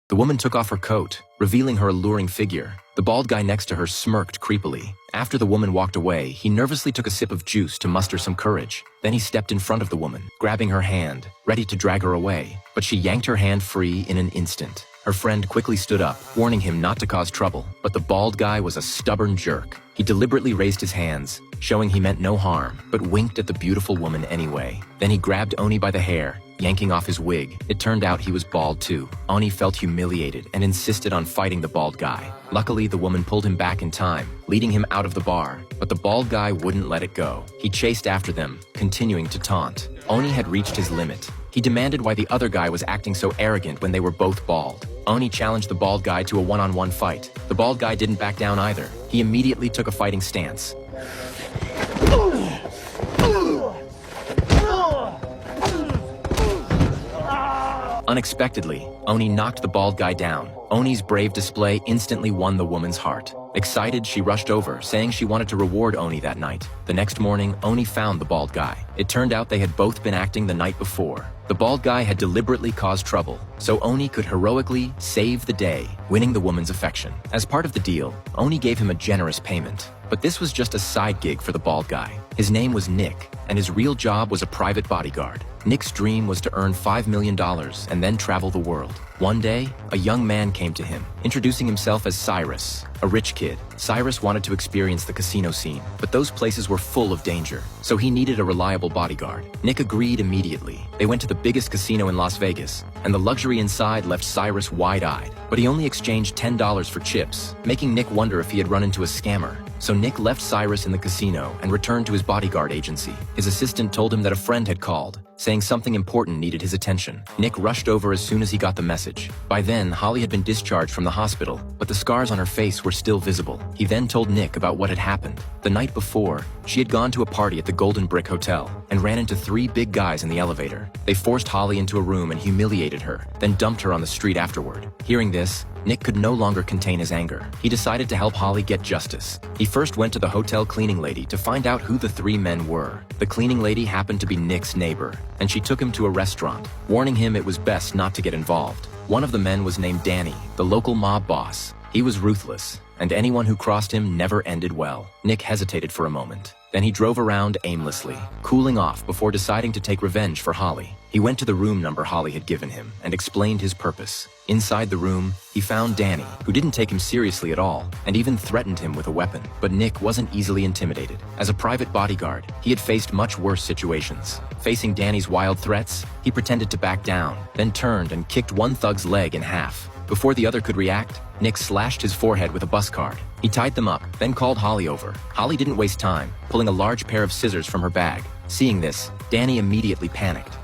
The woman took off her coat, revealing her alluring figure. The bald guy next to her smirked creepily. After the woman walked away, he nervously took a sip of juice to muster some courage. Then he stepped in front of the woman, grabbing her hand, ready to drag her away. But she yanked her hand free in an instant. Her friend quickly stood up, warning him not to cause trouble. But the bald guy was a stubborn jerk. He deliberately raised his hands, showing he meant no harm, but winked at the beautiful woman anyway. Then he grabbed Oni by the hair, yanking off his wig. It turned out he was bald too. Oni felt humiliated and insisted on fighting the bald guy. Luckily, the woman pulled him back in time, leading him out of the bar. But the bald guy wouldn't let it go. He chased after them, continuing to taunt. Oni had reached his limit. He demanded why the other guy was acting so arrogant when they were both bald. Oni challenged the bald guy to a one-on-one fight. The bald guy didn't back down either. He immediately took a fighting stance. Unexpectedly, Oni knocked the bald guy down. Oni's brave display instantly won the woman's heart. Excited, she rushed over, saying she wanted to reward Oni that night. The next morning, Oni found the bald guy. It turned out they had both been acting the night before. The bald guy had deliberately caused trouble, so Oni could heroically save the day, winning the woman's affection. As part of the deal, Oni gave him a generous payment. But this was just a side gig for the bald guy. His name was Nick, and his real job was a private bodyguard. Nick's dream was to earn $5 million and then travel the world. One day, a young man came to him, introducing himself as Cyrus, a rich kid. Cyrus wanted to experience the casino scene, but those places were full of danger, so he needed a reliable bodyguard. Nick agreed immediately. They went to the biggest casino in Las Vegas, and the luxury inside left Cyrus wide-eyed. But he only exchanged $10 for chips, making Nick wonder if he had run into a scammer. So Nick left Cyrus in the casino and returned to his bodyguard agency. His assistant told him that a friend had called, saying something important needed his attention. Nick rushed over as soon as he got the message. By then, Holly had been discharged from the hospital, but the scars on her face were still visible. He then told Nick about what had happened. The night before, she had gone to a party at the Golden Brick Hotel and ran into 3 big guys in the elevator. They forced Holly into a room and humiliated her, then dumped her on the street afterward. Hearing this, Nick could no longer contain his anger. He decided to help Holly get justice. He first went to the hotel cleaning lady to find out who the 3 men were. The cleaning lady happened to be Nick's neighbor, and she took him to a restaurant, warning him it was best not to get involved. One of the men was named Danny, the local mob boss. He was ruthless, and anyone who crossed him never ended well. Nick hesitated for a moment. Then he drove around aimlessly, cooling off before deciding to take revenge for Holly. He went to the room number Holly had given him and explained his purpose. Inside the room, he found Danny, who didn't take him seriously at all, and even threatened him with a weapon. But Nick wasn't easily intimidated. As a private bodyguard, he had faced much worse situations. Facing Danny's wild threats, he pretended to back down, then turned and kicked one thug's leg in half. Before the other could react, Nick slashed his forehead with a bus card. He tied them up, then called Holly over. Holly didn't waste time, pulling a large pair of scissors from her bag. Seeing this, Danny immediately panicked.